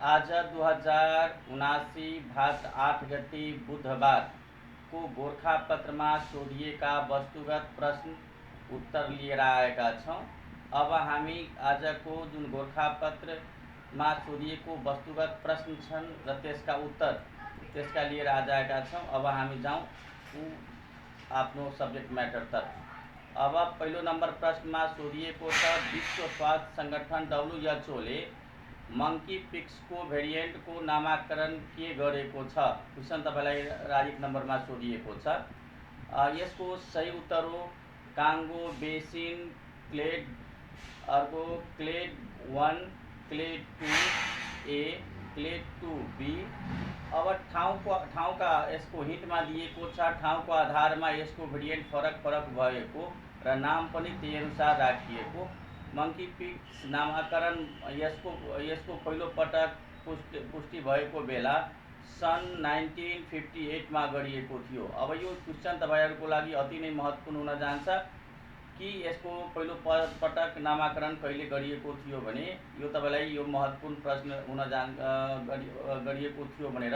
आज 2079 भाद्र 8 गते बुधबार को गोरखापत्रमा सोधिएका वस्तुगत प्रश्न उत्तर लिएर आएका छौँ। अब हामी आजको जुन गोरखापत्रमा सोधिएको वस्तुगत प्रश्न छन् र त्यसका उत्तर त्यसका लिएर आज आएका छौँ। अब हामी जाउँ आफ्नो सब्जेक्ट म्याटरतर्फ। अब पहिलो नम्बर प्रश्नमा सोधिएको छ, विश्व स्वास्थ्य संगठन WHO ले मंकी पिक्स को भेरिएंट को नामाकरण के गरेको छ। क्वेसन तपाईलाई राइट नम्बरमा सोधिएको छ। यसको सही उत्तर हो कांगो बेसिन क्लेड, अर्को clade 1, clade 2A, clade 2B। अब ठाउँका यसको हिन्टमा दिएको छ। ठाउँको आधारमा यसको भेरिएन्ट फरक भएको र नाम पनि त्यही अनुसार राखिएको। मंकी पिक्स नामाकरण यसको पहिलो पटक पुष्टि भएको बेला सन् 1958 मा गरिएको थियो। अब यो क्वेसन तपाईहरुको लागि अति नै महत्त्वपूर्ण हुन जान्छ कि यसको पहिलो पटक नामाकरण कहिले गरिएको थियो भने यो तपाईलाई यो महत्त्वपूर्ण प्रश्न हुन गरिएको थियो भनेर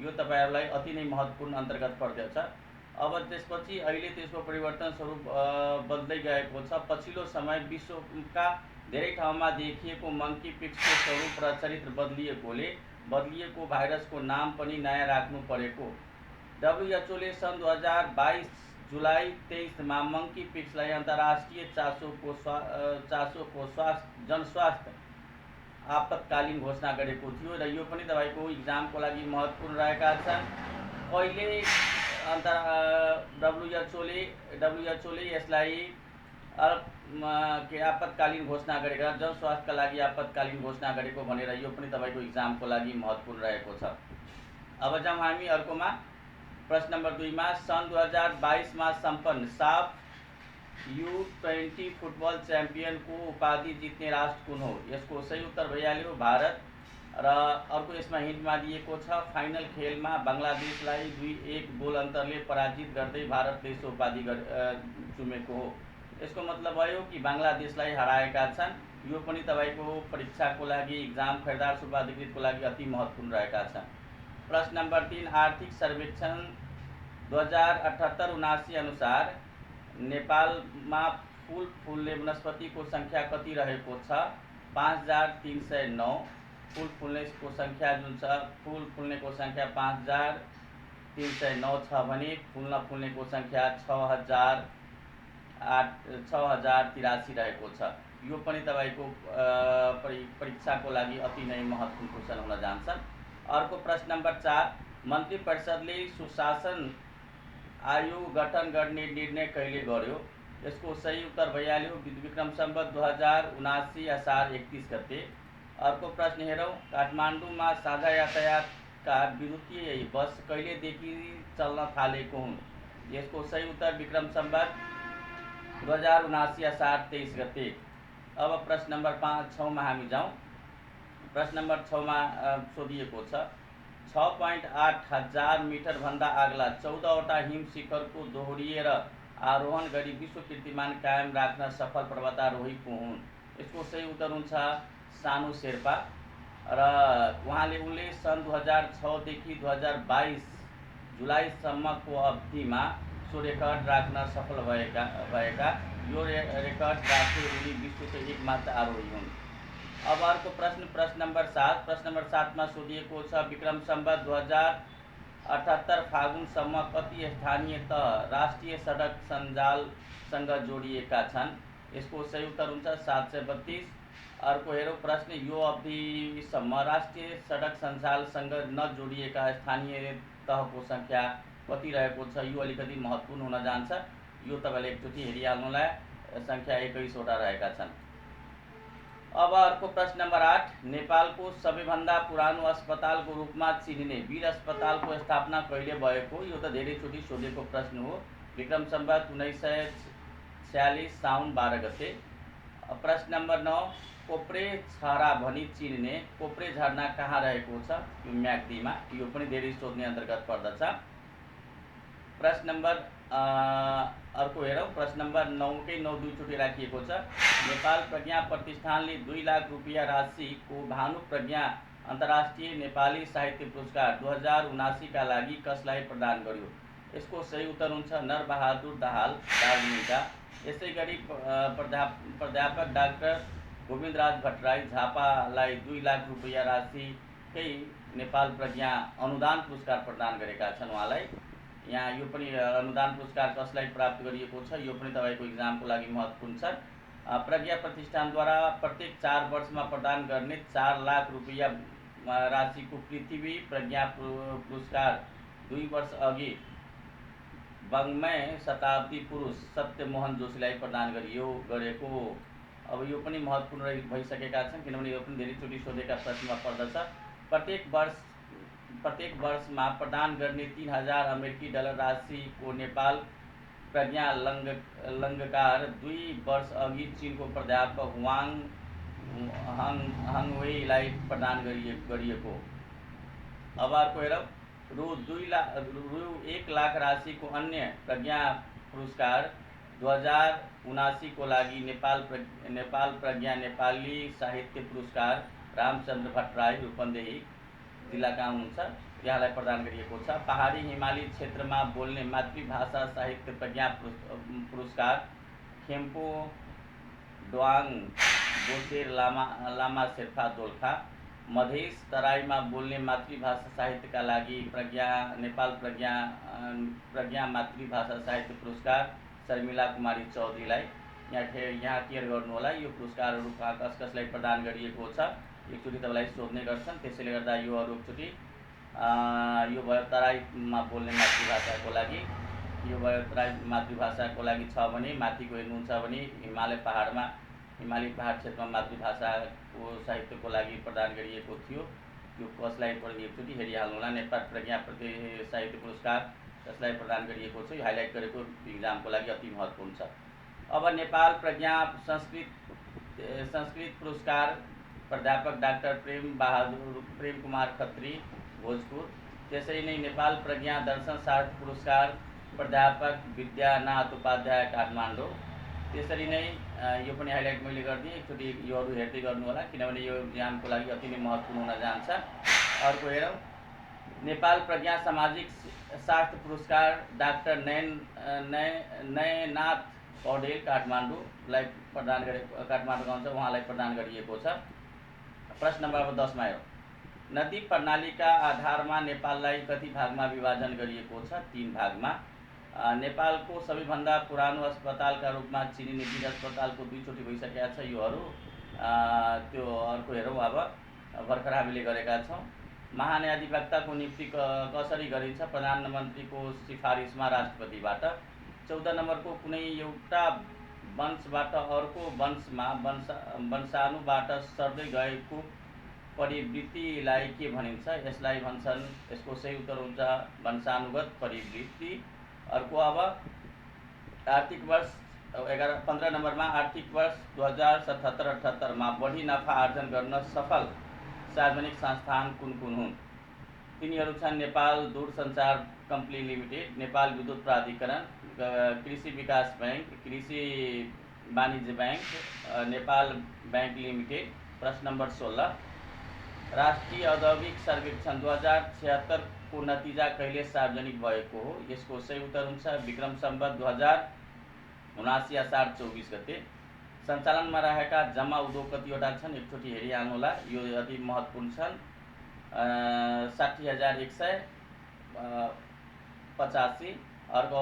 यो तपाईहरुलाई अति नै महत्त्वपूर्ण अन्तर्गत पर्दछ। अब त्यसपछि अहिले त्यसको परिवर्तन स्वरूप बदल्दै गएको छ। पछिल्लो समय विश्वका धेरै ठाउँमा देखिएको मंकी पिक्सको स्वरूप र चरित्र बदलिएको भाइरसको नाम पनि नयाँ राख्नु परेको। WHO ले सन् 2022 जुलाई 23 मा मंकी पिक्सलाई अन्तर्राष्ट्रिय चासोको जनस्वास्थ्य आपतकालीन घोषणा गरेको थियो र यो पनि तपाईको इक्जामको लागि महत्त्वपूर्ण रहेका छन्। कहिले WHO ले यसलाई आपतकालीन घोषणा गरेका, जनस्वास्थ्यका लागि आपतकालीन घोषणा गरेको भनेर यो पनि तपाईको इक्जामको लागि महत्त्वपूर्ण रहेको छ। अब जाउँ हामी अर्कोमा। प्रश्न नम्बर 2 मा सन् 2022 मा सम्पन्न साफ U20 फुटबल च्याम्पियनको उपाधि जित्ने राष्ट्र कुन हो। यसको सही उत्तर भइहाल्यो भारत। र अर्को यसमा हिन्टमा दिएको छ, फाइनल खेलमा बङ्गलादेशलाई 2-1 गोल अन्तरले पराजित गर्दै भारतले सो उपाधि चुमेको हो। यसको मतलब भयो कि बङ्गलादेशलाई हराएका छन्। यो पनि तपाईको परीक्षाको लागि इक्जाम खरिदार सुब्बाधिकृतको लागि अति महत्त्वपूर्ण रहेका छन्। प्रश्न नम्बर 3 आर्थिक सर्वेक्षण 2078-79 अनुसार नेपालमा फूल फुल्ने वनस्पतिको संख्या कति रहेको छ। 5309। फूल फुल्नेको संख्या जुन छ, फूल फुल्नेको संख्या 5309 छ भने फूल नफुल्नेको संख्या 6083 रहेको छ। यो पनि तपाईको परीक्षाको लागि अति नै महत्त्वपूर्ण क्वेसन हुन जान्छ। अर्को प्रश्न नम्बर 4 मन्त्री परिषदले सुशासन आयोग गठन गर्ने निर्णय कहिले गर्यो। यसको सही उत्तर भइहाल्यो विक्रम सम्वत 2079 असार 31 गते। अर्को प्रश्न हेरौँ, काठमाडौँमा साझा यातायातका विद्युतीय बस कहिलेदेखि चल्न थालेको हुन्। यसको सही उत्तर विक्रम सम्वत 2079 असार 23 गते। अब प्रश्न नम्बर 6 मा हामी जाउँ। प्रश्न नम्बर 6 मा सोधिएको छ, 6.8 हजार मिटर भन्दा अग्ला 14वटा हिम शिखरको दोहोरिएर आरोहण गरी विश्व कीर्तिमान कायम राख्न सफल पर्वतारोही को हुन्। यसको सही उत्तर हुन्छ सानु शेर्पा। र उनले सन् 2006 देखि 2022 जुलाईसम्मको अवधिमा सो रेकर्ड राख्न सफल भएका यो रेकर्ड राखे उनी विश्वको एकमात्र आरोही हुन्। अब अर्को प्रश्न नम्बर 7। प्रश्न नम्बर 7 मा सोधिएको छ, विक्रम सम्वत 2078 फागुनसम्म कति स्थानीय तह राष्ट्रिय सडक सञ्जालसँग जोडिएका छन्। यसको सही उत्तर हुन्छ 732। अर्को हेरौँ प्रश्न, यो अवधिसम्म राष्ट्रिय सडक सञ्जालसँग नजोडिएका स्थानीय तहको संख्या कति रहेको छ। यो अलिकति महत्त्वपूर्ण हुन जान्छ। यो तपाईले एकचोटि हेरिहाल्नुलाई संख्या 21वटा रहेका छन्। अब अर्को प्रश्न नम्बर 8 नेपालको सबैभन्दा पुरानो अस्पतालको रूपमा चिनिने वीर अस्पतालको स्थापना कहिले भएको। यो त धेरैचोटि सोधेको प्रश्न हो। विक्रम सम्वत 1946 साउन 12 गते। प्रश्न नम्बर 9 कोप्रे छहरा भनी चिनिने कोप्रे झरना कहाँ रहेको छ। यो म्याग्दीमा। यो पनि धेरै सोध्ने अन्तर्गत पर्दछ। प्रश्न नम्बर अर्को हेरौँ। प्रश्न नम्बर 9 दुईचोटि राखिएको छ। नेपाल प्रज्ञा प्रतिष्ठानले 2 लाख रुपियाँ राशिको भानु प्रज्ञा अन्तर्राष्ट्रिय नेपाली साहित्य पुरस्कार 2079 का लागि कसलाई प्रदान गर्यो? यसको सही उत्तर हुन्छ नरबहादुर दाहाल दार्जिलिङका। यसै गरी प्राध्यापक डाक्टर गोविन्दराज भट्टराई झापालाई 2 लाख रुपियाँ राशिकै नेपाल प्रज्ञा अनुदान पुरस्कार प्रदान गरेका छन् उहाँलाई। यहाँ यो पनि अनुदान पुरस्कार कसलाई प्राप्त गरिएको छ यो पनि तपाईँको इक्जामको लागि महत्त्वपूर्ण छ। प्रज्ञा प्रतिष्ठानद्वारा प्रत्येक 4 वर्षमा प्रदान गर्ने 4 लाख रुपियाँ राशिको पृथ्वी प्रज्ञा पुरस्कार 2 वर्ष अघि वाङ्मय शताब्दी पुरुष सत्यमोहन जोशीलाई प्रदान गरेको। अब यो पनि महत्त्वपूर्ण भइसकेका छन् किनभने यो पनि धेरैचोटि सोधेका प्रश्नमा पर्दछ। प्रत्येक वर्षमा प्रदान गर्ने 3000 अमेरिकी डलर राशिको नेपाल प्रज्ञा लङ्गकार 2 वर्ष अघि चीनको प्राध्यापक वाङ हङवेईलाई प्रदान गरिएको। अब अर्को हेरौँ, रु 1 लाख राशिको अन्य प्रज्ञा पुरस्कार 2079 को लागि नेपाल प्रज्ञा नेपाली साहित्य पुरस्कार रामचन्द्र भट्टराई रूपन्देही जिल्लाका हुनुहुन्छ, यहाँलाई प्रदान गरिएको छ। पहाडी हिमाली क्षेत्रमा बोल्ने मातृभाषा साहित्य प्रज्ञा पुरस्कार खेम्पो डोआङ बोसेर लामा शेर्पा दोलखा। मधेस तराईमा बोल्ने मातृभाषा साहित्यका लागि नेपाल प्रज्ञा मातृभाषा साहित्य पुरस्कार शर्मिला कुमारी चौधरीलाई। यहाँ क्लियर गर्नु होला, यो पुरस्कारहरू कसलाई प्रदान गरिएको छ एकचोटि तपाईँलाई सोध्ने गर्छन्, त्यसैले गर्दा यो अरू एकचोटि यो भयो तराईमा बोल्ने मातृभाषाको लागि। यो भयो तराई मातृभाषाको लागि छ भने माथिको हेर्नुहुन्छ भने हिमाली पहाड क्षेत्रमा मातृभाषाको साहित्यको लागि प्रदान गरिएको थियो। यो कसलाई एकचोटि हेरिहाल्नु होला। नेपाल प्रज्ञा साहित्य पुरस्कार कसलाई प्रदान गरिएको छ यो हाइलाइट गरेको इक्जामको लागि अति महत्त्वपूर्ण छ। अब नेपाल प्रज्ञा संस्कृत पुरस्कार प्राध्यापक डाक्टर प्रेम कुमार खत्री भोजपुर। त्यसरी नै नेपाल प्रज्ञा दर्शन साहित्य पुरस्कार प्राध्यापक विद्यानाथ उपाध्याय काठमाडौँ। त्यसरी नै यो पनि हाइलाइट मैले गरिदिएँ, एकचोटि योहरू हेर्दै गर्नु होला किनभने यो इक्जामको लागि अति नै महत्त्वपूर्ण हुन जान्छ। अर्को हेरौँ, नेपाल प्रज्ञा सामाजिक साहित्य पुरस्कार डाक्टर नयनाथ पौडेल काठमाडौँलाई प्रदान काठमाडौँ गाउँ छ उहाँलाई प्रदान गरिएको छ। प्रश्न नम्बर 10 मा हेरौँ, नदी प्रणालीका आधारमा नेपाललाई कति भागमा विभाजन गरिएको छ? 3 भागमा। नेपालको सबैभन्दा पुरानो अस्पतालका रूपमा चिनिने वीर अस्पतालको 2 चोटि भइसकेका छ योहरू। त्यो अर्को हेरौँ, अब भर्खर हामीले गरेका छौँ। महान्यायाधिवक्ताको नियुक्ति कसरी गरिन्छ? प्रधानमन्त्रीको सिफारिसमा राष्ट्रपतिबाट। 14 नम्बरको कुनै एउटा वंशबाट अर्को वंशमा वंशानुबाट सर्दै गएको परिवृत्तिलाई के भनिन्छ? यसलाई भन्छन्, यसको सही उत्तर हुन्छ वंशानुगत परिवृत्ति। अर्को अब आर्थिक वर्ष 15 नम्बरमा आर्थिक वर्ष 2077-78 मा बढी नफा आर्जन गर्न सफल सार्वजनिक संस्थान कुन हुन्? तिनीहरू छन् नेपाल दूरसञ्चार कम्पनी लिमिटेड, नेपाल विद्युत प्राधिकरण, कृषि विकास बैंक, कृषि वाणिज्य बैंक, नेपाल बैंक लिमिटेड। प्रश्न नम्बर 16, राष्ट्रिय औद्योगिक सर्वेक्षण 2076 को नतिजा कहिले सार्वजनिक भएको हो? यसको सही उत्तर हुन्छ विक्रम सम्वत 2079 असार 24 गते। सञ्चालनमा रहेका जम्मा उद्योग कतिवटा छन् एकचोटि हेरिहाल्नु होला, यो अति महत्त्वपूर्ण छन्। 60,185। अर्को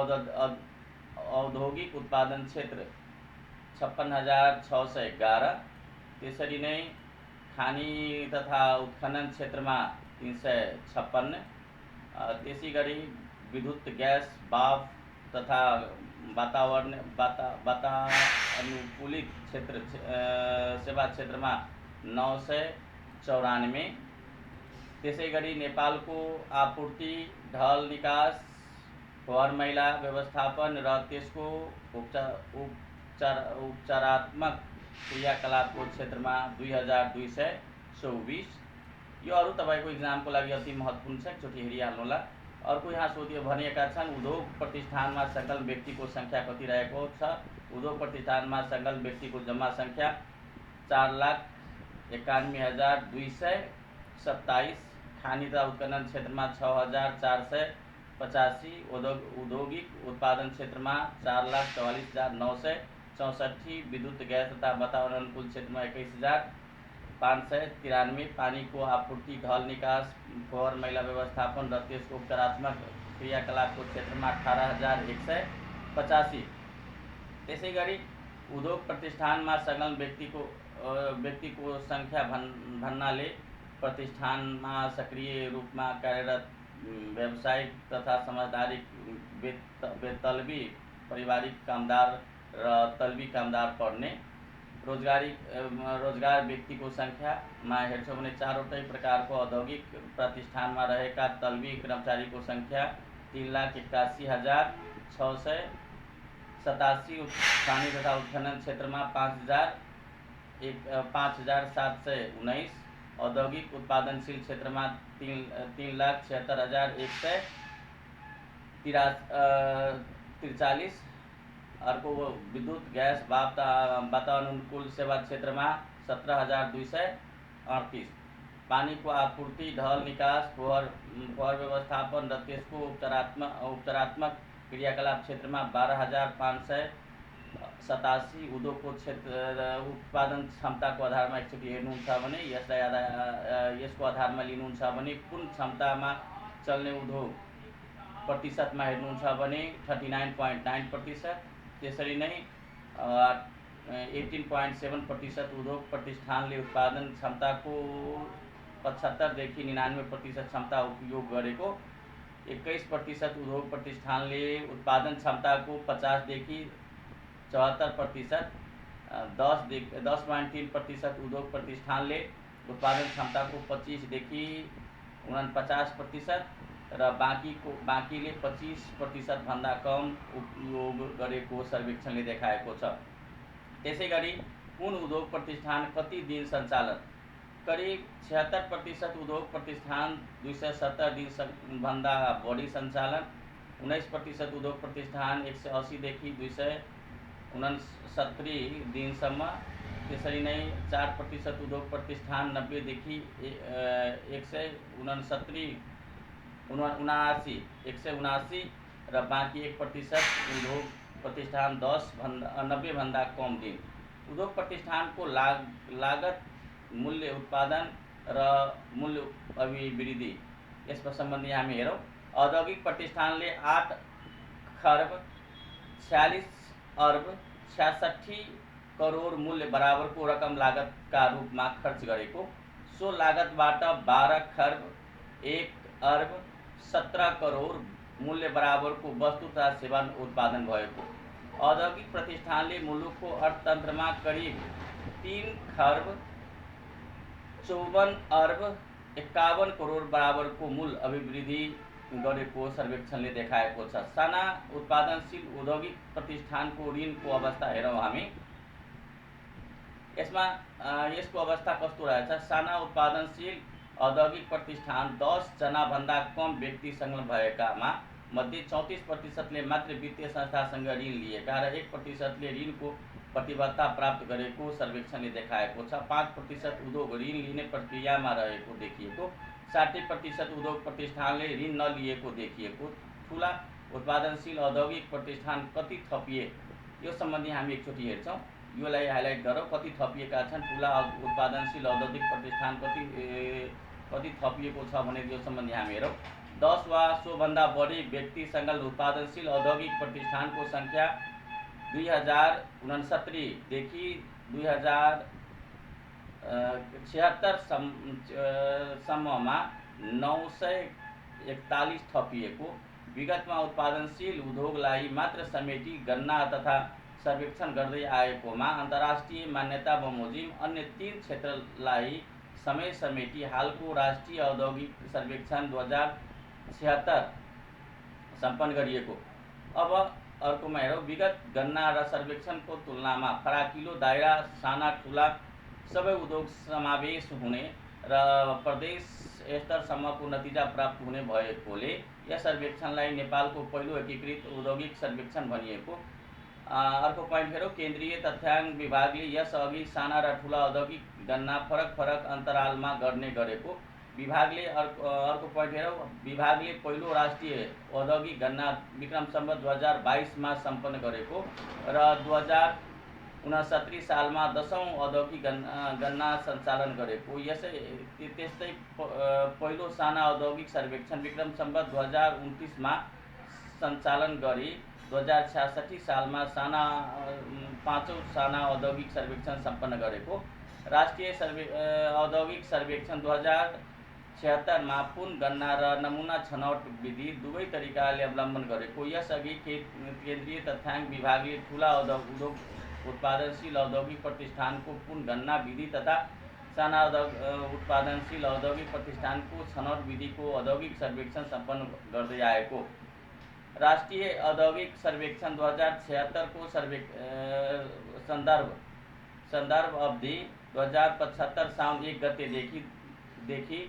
औद्योगिक उत्पादन क्षेत्र 56,611। त्यसरी नै खानी तथा उत्खनन क्षेत्रमा 356। त्यसै गरी विद्युत ग्यास भाप तथा वातानुकूलित क्षेत्र सेवा क्षेत्रमा 994। त्यसै गरी नेपालको आपूर्ति, ढल निकास, फोहोर मैला व्यवस्थापन र त्यसको उपचारात्मक क्रियाकलापको क्षेत्रमा 2224। यो अरू तपाईँको इक्जामको लागि अति महत्त्वपूर्ण छ, एकचोटि हेरिहाल्नु होला। अर्को यहाँ भनिएका छन् उद्योग प्रतिष्ठानमा सङ्कलन व्यक्तिको सङ्ख्या कति रहेको छ? उद्योग प्रतिष्ठानमा सङ्कलन व्यक्तिको जम्मा सङ्ख्या 4,91,200 27, खानी तथा उत्खनन क्षेत्रमा 6,485, औद्योगिक उत्पादन क्षेत्रमा 4,44,964, विद्युत गैस तथा वातावरण अनुकूल क्षेत्रमा 21,593, पानी को आपूर्ति ढल निकास फोहोर मैला व्यवस्थापन र त्यसको उपचारात्मक क्रियाकलापको क्षेत्रमा 18,185। त्यसै गरी उद्योग प्रतिष्ठानमा संलग्न व्यक्तिको संख्या भन्नाले प्रतिष्ठानमा सक्रिय रूपमा कार्यरत व्यावसायिक तथा समझदारी बेतलबी पारिवारिक कामदार र तलबी कामदार पर्ने रोजगार व्यक्तिको संख्यामा हेर्छौँ भने 4वटै प्रकारको औद्योगिक प्रतिष्ठानमा रहेका तलबी कर्मचारीको संख्या 3,81,687, खानी तथा उत्खनन क्षेत्रमा 5,719, औद्योगिक उत्पादनशील क्षेत्रमा 3,76,143, अर्को विद्युत गैस वातावरणअनुकूल सेवा क्षेत्रमा 17,238, पानी को आपूर्ति ढल निकास फोहोर व्यवस्थापन र त्यसको उपचारात्मक क्रियाकलाप क्षेत्रमा 12,587, उद्योगको क्षेत्र उत्पादन क्षमताको आधारमा एकचोटि हेर्नुहुन्छ भने यसको आधारमा लिनुहुन्छ भने कुन क्षमतामा चल्ने उद्योग प्रतिशतमा हेर्नुहुन्छ भने 39.9%, त्यसरी नै 18.7% उद्योग प्रतिष्ठानले उत्पादन क्षमताको 75 देखि 99% क्षमता उपयोग गरेको, 21% उद्योग प्रतिष्ठानले उत्पादन क्षमताको 50 देखि 74%, 10.3% उद्योग प्रतिष्ठानले उत्पादन क्षमताको 25 देखि 49% र बाँकीले 25% भन्दा कम उपयोग गरेको सर्वेक्षणले देखाएको छ। त्यसै गरी कुन उद्योग प्रतिष्ठान कति दिन सञ्चालन? करिब 76% उद्योग प्रतिष्ठान 270 दिन भन्दा बढी सञ्चालन, 19% उद्योग प्रतिष्ठान 180 देखि 269 दिनसम्म, त्यसरी नै 4% उद्योग प्रतिष्ठान 90 देखि 179 र बाँकी 1% उद्योग प्रतिष्ठान 90 भन्दा कम दिन। उद्योग प्रतिष्ठानको लागत, मूल्य उत्पादन र मूल्य अभिवृद्धि, यसको सम्बन्धी हामी हेरौँ। औद्योगिक प्रतिष्ठानले 8 खर्ब 46 अर्ब 66 करोड मूल्य बराबरको रकम लागतका रूपमा खर्च गरेको, सो लागतबाट 12 खर्ब 1 अर्ब 17 करोड मूल्य बराबरको वस्तु तथा सेवा उत्पादन भएको। औद्योगिक प्रतिष्ठानले मुलुकको अर्थतन्त्रमा करिब 3 खर्ब 54 अर्ब 51 करोड बराबरको मूल अभिवृद्धि गरेको सर्वेक्षणले देखाएको छ। साना उत्पादनशील औद्योगिक प्रतिष्ठानको ऋणको अवस्था हेरौँ हामी। यसको अवस्था कस्तो रहेछ? साना उत्पादनशील औद्योगिक प्रतिष्ठान 10 जना भन्दा कम व्यक्ति संलग्न भएकामा मध्ये 34%ले मात्र वित्तीय संस्थासँग ऋण लिएका र 1%ले ऋणको प्रतिबद्धता प्राप्त गरेको सर्वेक्षणले देखाएको छ। 5% उद्योग ऋण लिने प्रक्रियामा रहेको देखिएको, 60% उद्योग प्रतिष्ठानले ऋण नलिएको देखिएको। ठुला उत्पादनशील औद्योगिक प्रतिष्ठान कति थपिए, यो सम्बन्धी हामी एकचोटि हेर्छौँ। योलाई हाइलाइट गरौँ। कति थपिएका छन्, ठुला उत्पादनशील औद्योगिक प्रतिष्ठान कति थपिएको छ भने यो सम्बन्धी हामी हेरौँ। 10 वा सोभन्दा बढी व्यक्ति संलग्न उत्पादनशील औद्योगिक प्रतिष्ठानको संख्या 2069 देखि 2076 सम्ममा 941 थपिएको। विगतमा उत्पादनशील उद्योगलाई मात्र समेटी गणना तथा सर्वेक्षण गर्दै आएकोमा अन्तर्राष्ट्रिय मान्यता बमोजिम अन्य 3 क्षेत्रलाई समेटी हालको राष्ट्रिय औद्योगिक सर्वेक्षण 2076 सम्पन्न गरिएको। अब अर्कोमा हेरौँ। विगत गणना र सर्वेक्षणको तुलनामा फराकिलो दायरा साना ठुला सबै उद्योग समावेश हुने र प्रदेश स्तरसम्मको नतिजा प्राप्त हुने भएकोले यस सर्वेक्षणलाई नेपालको पहिलो एकीकृत औद्योगिक सर्वेक्षण भनिएको। अर्को पोइन्ट हेरौँ। केन्द्रीय तथ्याङ्क विभागले यस अघि साना र ठुला औद्योगिक गणना फरक अन्तरालमा गर्ने गरेको। विभागले अर्को पोइन्ट हेरौँ, विभागले पहिलो राष्ट्रिय औद्योगिक गन्ना विक्रम सम्वत 2022 सम्पन्न गरेको र 2069 सालमा 10औं औद्योगिक गन्ना सञ्चालन गरेको। त्यस्तै पहिलो साना औद्योगिक सर्वेक्षण विक्रम सम्वत 2029 सञ्चालन गरी 2066 सालमा पाँचौं साना औद्योगिक सर्वेक्षण सम्पन्न गरेको। राष्ट्रिय औद्योगिक सर्वेक्षण 2076 पुन गन्ना र नमुना छनौट विधि दुवै तरिकाले अवलम्बन गरेको। यसअघि केन्द्रीय तथ्याङ्क विभागले ठुला उद्योग उत्पादनशील औद्योगिक प्रतिष्ठानको पुन गन्ना विधि तथा साना उत्पादनशील औद्योगिक प्रतिष्ठानको छनौट विधिको औद्योगिक सर्वेक्षण सम्पन्न गर्दै आएको। राष्ट्रिय औद्योगिक सर्वेक्षण 2076 को सन्दर्भ अवधि 2075 साउन 1 गतेदेखि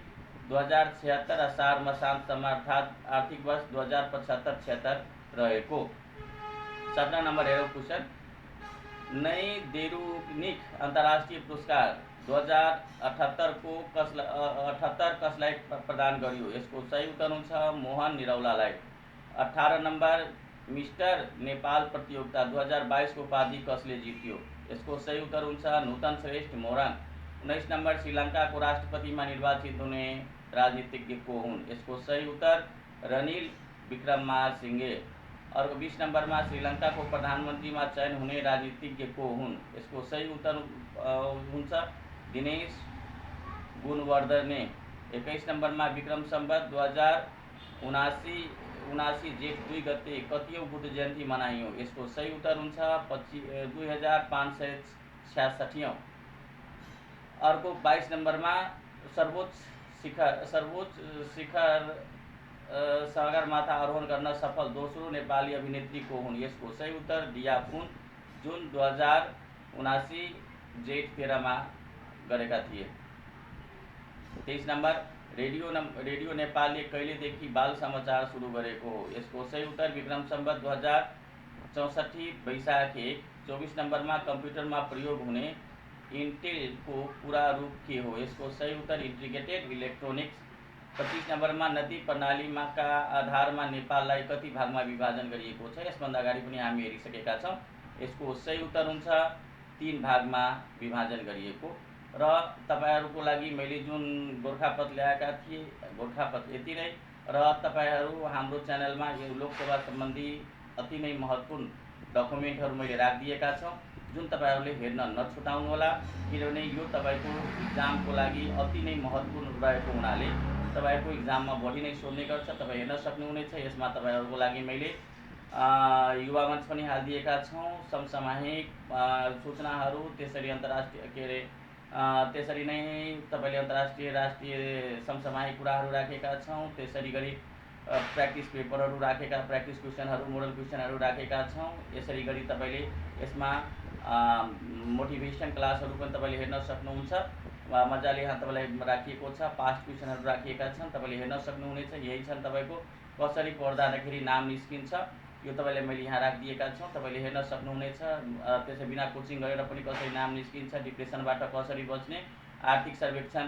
2076 असार मसान्तसम्म अर्थात् आर्थिक वर्ष 2075-76 रहेको। 17 नम्बर हेरौँ क्वेसन। नई देरुनिक अन्तर्राष्ट्रिय पुरस्कार 2078 कसलाई प्रदान गरियो? यसको सही उत्तर हुन्छ मोहन निरौलालाई। 18 नम्बर मिस्टर नेपाल प्रतियोगिता 2022 को उपाधि कसले जित्यो? यसको सही उत्तर हुन्छ नूतन श्रेष्ठ मोरङ। 19 नम्बर श्रीलङ्काको राष्ट्रपतिमा निर्वाचित हुने राजनीतिज्ञ को हुन्? यसको सही उत्तर रनिल विक्रमसिंघे। अर्को 20 नम्बरमा श्रीलङ्काको प्रधानमन्त्रीमा चयन हुने राजनीतिज्ञ को हुन्? यसको सही उत्तर हुन्छ दिनेश गुणवर्धने। 21 नम्बरमा विक्रम सम्वत 2079 जेठ 2 गते कतिऔं बुद्ध जयन्ती मनाइयो? यसको सही उत्तर हुन्छ 2566औं। अर्को 22 नम्बरमा सर्वोच्च शिखर सगरमाथा आरोहण गर्न सफल दोस्रो नेपाली अभिनेत्री को हुन्? यसको सही उत्तर दिया पुन, जुन 2079 जेठ 13 मा गरेका थिए। 23 नम्बर रेडियो नेपालले कहिलेदेखि बाल समाचार सुरु गरेको हो? यसको सही उत्तर विक्रम सम्वत 2064 वैशाख 1। 24 नम्बरमा कम्प्युटरमा प्रयोग हुने इन्टेलको पूरा रूप के हो? यसको सही उत्तर इन्टिग्रेटेड इलेक्ट्रोनिक्स। 25 नम्बरमा नदी प्रणालीका आधारमा नेपाललाई कति भागमा विभाजन गरिएको छ? यसभन्दा अगाडि पनि हामी हेरिसकेका छौँ। यसको सही उत्तर हुन्छ 3 भागमा विभाजन गरिएको। र तपाईहरुको लागि मैले जुन गोरखापत्र ल्याएका थिए, गोरखापत्र यति नै। र तपाईहरु हाम्रो च्यानलमा यो लोकसेवा सम्बन्धी अति नै महत्त्वपूर्ण डकुमेन्टहरु मैले राखिदिएका छौँ, जुन तपाईहरुले हेर्न नछुटाउनुहोला, किनभने यो तपाईको इक्जामको लागि अति नै महत्त्वपूर्ण रहेको हुनाले तपाईको इक्जाममा बढी नै सोध्ने गर्छ। तपाई हेर्न सक्नुहुनेछ। यसमा तपाईहरुको लागि मैले युवा मञ्च पनि हालिदिएका छौँ, समसामयिक सूचनाहरू, त्यसरी अन्तर्राष्ट्रिय त्यसरी नै तपाईले अन्तर्राष्ट्रिय राष्ट्रिय समसामयिक कुराहरू राखेका छौँ। त्यसरी गरी प्र्याक्टिस पेपरहरू राखेका, प्र्याक्टिस क्वेसनहरू, मोडल क्वेसनहरू राखेका छौँ। यसरी गरी तपाईले यसमा मोटिभेसन क्लासहरू पनि तपाईले हेर्न सक्नुहुन्छ। मजाले यहाँ तपाईलाई राखिएको छ, पास्ट क्वेसनहरू राखिएका छन्, तपाईले हेर्न सक्नुहुनेछ। यही छन् तपाईको कसरी पढ्दाखेरि नाम निस्किन्छ, यो तपाईलाई मैले यहाँ राखिदिएका छौँ, तपाईले हेर्न सक्नुहुनेछ। त्यसै बिना कोचिङ गरेर पनि कसरी नाम निस्किन्छ, डिप्रेसनबाट कसरी बच्ने, आर्थिक सर्वेक्षण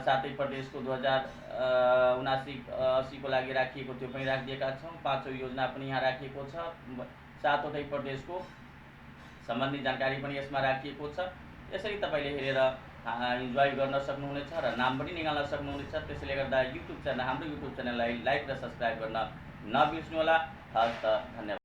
सातै प्रदेशको 2079-80 को लागि राखिएको त्यो पनि राखिदिएका छौँ। 5औं योजना पनि यहाँ राखिएको छ। 7वटै प्रदेशको सम्बन्धी जानकारी पनि यसमा राखिएको छ। यसरी तपाईले हेरेर इन्जोय गर्न सक्नुहुनेछ र नाम पनि निकाल्न सक्नुहुनेछ। त्यसैले गर्दा हाम्रो युट्युब च्यानललाई लाइक र सब्स्क्राइब गर्न नबिर्स्नुहोला। हस्त धन्यवाद।